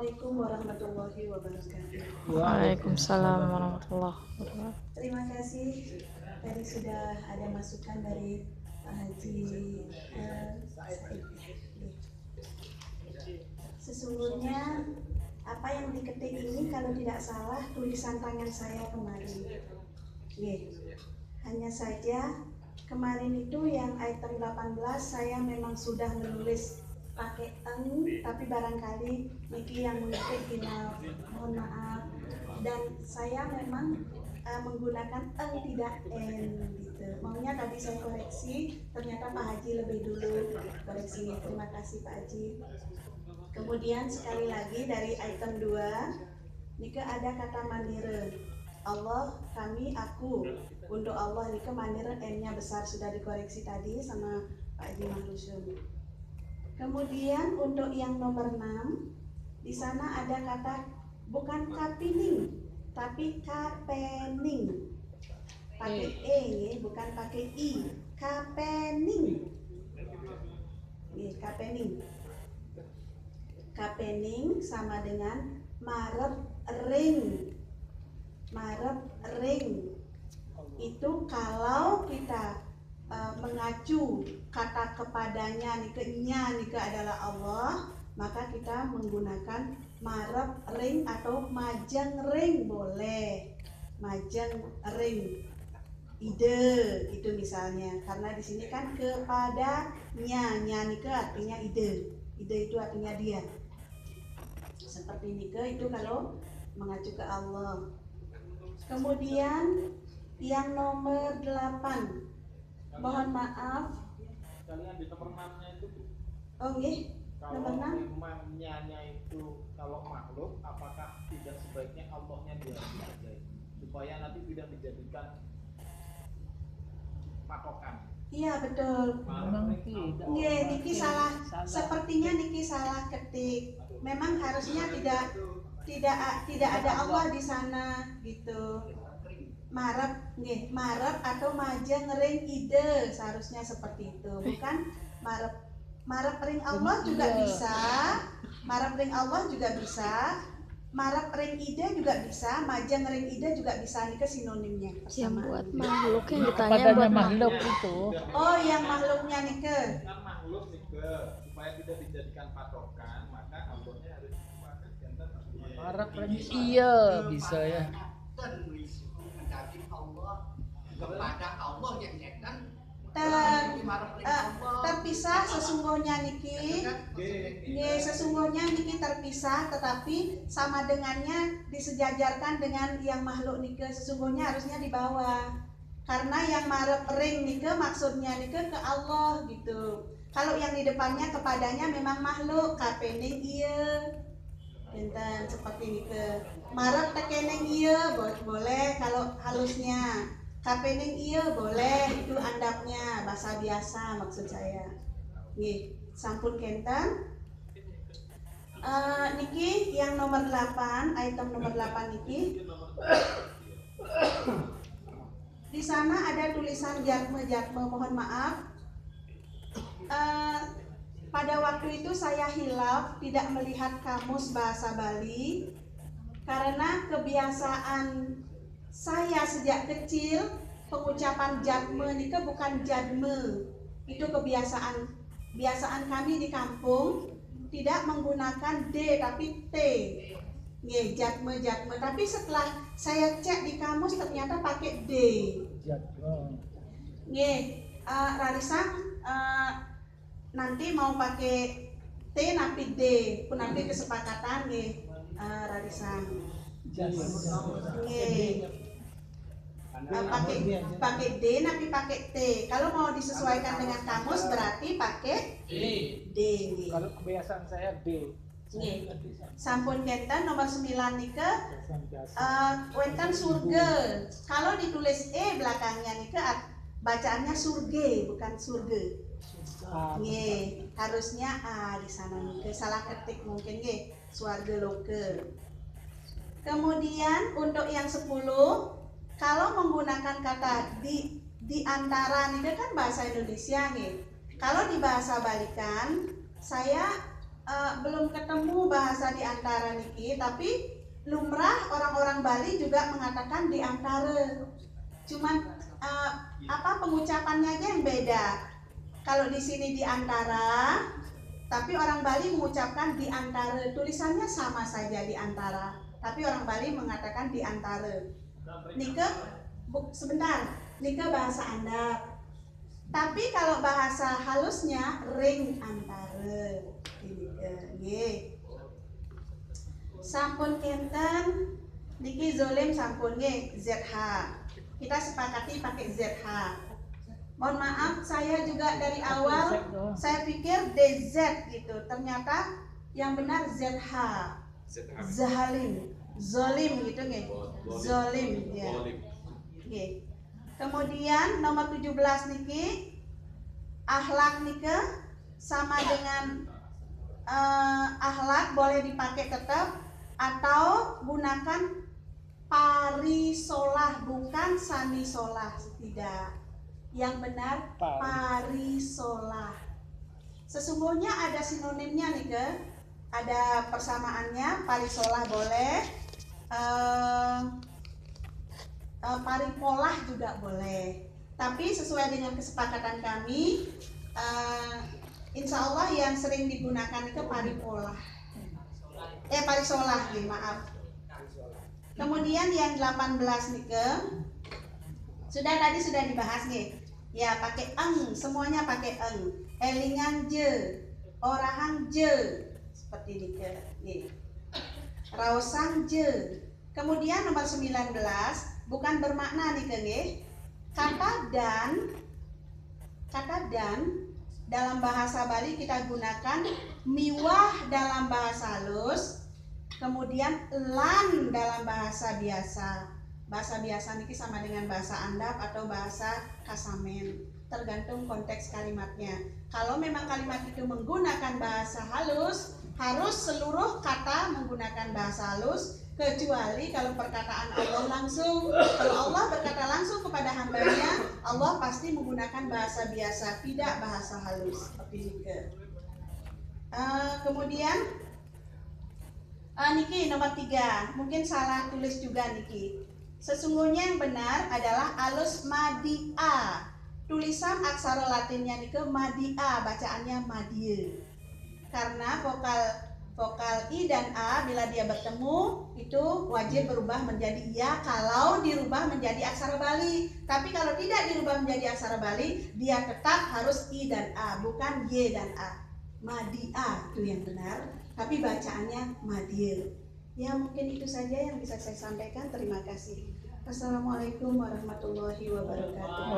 Assalamualaikum warahmatullahi wabarakatuh. Waalaikumsalam warahmatullahi wabarakatuh. Terima kasih. Tadi sudah ada masukan dari Pak Haji Said. Sesungguhnya apa yang diketik ini kalau tidak salah tulisan tangan saya kemarin. Hanya saja kemarin itu yang item 18 saya memang sudah menulis pakai eng, tapi barangkali Niki yang mengetik final, mohon maaf. Dan saya memang menggunakan eng tidak n gitu. Maunya tadi saya koreksi, ternyata Pak Haji lebih dulu koreksinya. Terima kasih Pak Haji. Kemudian sekali lagi dari item 2 Nike ada kata mandire. Allah, kami, aku. Untuk Allah Nike mandire n-nya besar, sudah dikoreksi tadi sama Pak Haji Mahlusyum. Kemudian untuk yang nomor 6 di sana ada kata bukan kapining tapi kapening. Pakai e ya, bukan pakai i. Kapening. Kapening. Kapening sama dengan marep ring. Marep ring. Itu kalau kita mengacu kata kepadanya nya adalah Allah, maka kita menggunakan marep ring atau majeng ring boleh. Majeng ring. Ide itu misalnya, karena di sini kan kepadanya, nya artinya ide. Ide itu artinya dia. Seperti itu kalau mengacu ke Allah. Kemudian yang nomor 8. Mohon maaf. Kalian di nomor 6-nya itu. Oh nggih. Nomor 6. Kalau itu kalau makhluk, apakah tidak sebaiknya Allahnya dia saja supaya nanti tidak dijadikan patokan? Iya betul. Nggih, Niki salah. Sepertinya Niki salah ketik. Memang harusnya tidak ada Allah di sana gitu. Marep atau majeng ring ide, seharusnya seperti itu, bukan marep ring Allah juga bisa, marep ring Allah juga bisa, marep ring ide juga bisa, majeng ring ide juga bisa. Ini ke sinonimnya Yang persamaan. buat makhluk yang ditanya Padanya buat makhluk itu. Oh, yang makhluknya Nike. Kan makhluk supaya tidak dijadikan patokan, maka Allahnya harus dipakai jantan. Harap iya bisa ya. Kepada Allah yang kan terpisah sesungguhnya Niki. Sesungguhnya Niki terpisah, tetapi sama dengannya disejajarkan dengan yang makhluk Niki. Sesungguhnya harusnya di bawah. Karena yang marep ring Niki maksudnya Niki ke Allah gitu. Kalau yang di depannya kepadanya memang makhluk, kapening iya. Benten seperti Niki. Marep tekeneng iya boleh kalau halusnya. Kapening iya boleh, itu andapnya bahasa biasa maksud saya. Nih, sampun kenten. Niki yang nomor 8, item nomor 8 Niki. Di sana ada tulisan jatme, mohon maaf. Pada waktu itu saya hilaf tidak melihat kamus bahasa Bali karena kebiasaan saya sejak kecil pengucapan jatme itu bukan jadme. Itu kebiasaan kami di kampung tidak menggunakan D tapi T. Nggih, jatme. Tapi setelah saya cek di kamus ternyata pakai D. Nggih, Rarisa nanti mau pakai T tapi D. Pun nanti kesepakatan nggih, Rarisa. Nggih. Pakai D tapi pakai T. Kalau mau disesuaikan dengan kamus berarti pakai D. Kalau kebiasaan saya D. Nih, sampun kenten nomor 9 nike wenten surga. Kalau ditulis E belakangnya nike bacaannya surge bukan surga. Nih, harusnya A di sana nike salah ketik mungkin nggih, swarga loke. Kemudian untuk yang 10 kalau menggunakan kata di antara ini kan bahasa Indonesia nih. Kalau di bahasa balikan, saya belum ketemu bahasa di antara niki, tapi lumrah orang-orang Bali juga mengatakan di antara. Cuman pengucapannya aja yang beda. Kalau di sini di antara, tapi orang Bali mengucapkan di antara. Tulisannya sama saja di antara, tapi orang Bali mengatakan di antara. Nike sebentar, nike bahasa Anda. Tapi kalau bahasa halusnya ring antara. Nggih. Sampun kenten niki zolim sampun nggih ZH. Kita sepakati pakai ZH. Mohon maaf, saya juga dari awal saya pikir DZ gitu. Ternyata yang benar ZH. Zalim, zolim gitu nggih. Zolim ya. Nggih. Kemudian nomor 17 niki akhlak niki sama dengan akhlak boleh dipakai tetap atau gunakan parisolah, bukan samisolah, tidak. Yang benar parisolah. Sesungguhnya ada sinonimnya nih ke, ada persamaannya. Parisolah boleh, paripolah juga boleh. Tapi sesuai dengan kesepakatan kami, insya Allah yang sering digunakan itu paripolah. Parisolah, maaf. Kemudian yang 18 nih ke, tadi sudah dibahas nih. Ya pakai eng, semuanya pakai eng. Elingan je, orahang je, seperti ini ke. Nih. Raosang je. Kemudian nomor 19 bukan bermakna nih ke nih. Kata dan dalam bahasa Bali kita gunakan miwah dalam bahasa halus. Kemudian lan dalam bahasa biasa. Bahasa biasa niki sama dengan bahasa Andap atau bahasa Kasamen, tergantung konteks kalimatnya. Kalau memang kalimat itu menggunakan bahasa halus, harus seluruh kata menggunakan bahasa halus, kecuali kalau perkataan Allah langsung. Kalau Allah berkata langsung kepada hambanya, Allah pasti menggunakan bahasa biasa, tidak bahasa halus. Seperti itu. Kemudian niki nomor 3, mungkin salah tulis juga niki. Sesungguhnya yang benar adalah alus madia. Tulisan aksara Latinnya niki madia, bacaannya madie. Karena vokal I dan A bila dia bertemu itu wajib berubah menjadi ya kalau dirubah menjadi aksara Bali. Tapi kalau tidak dirubah menjadi aksara Bali, dia tetap harus I dan A, bukan Y dan A. Madia itu yang benar, tapi bacaannya madie. Ya mungkin itu saja yang bisa saya sampaikan. Terima kasih. Assalamualaikum warahmatullahi wabarakatuh.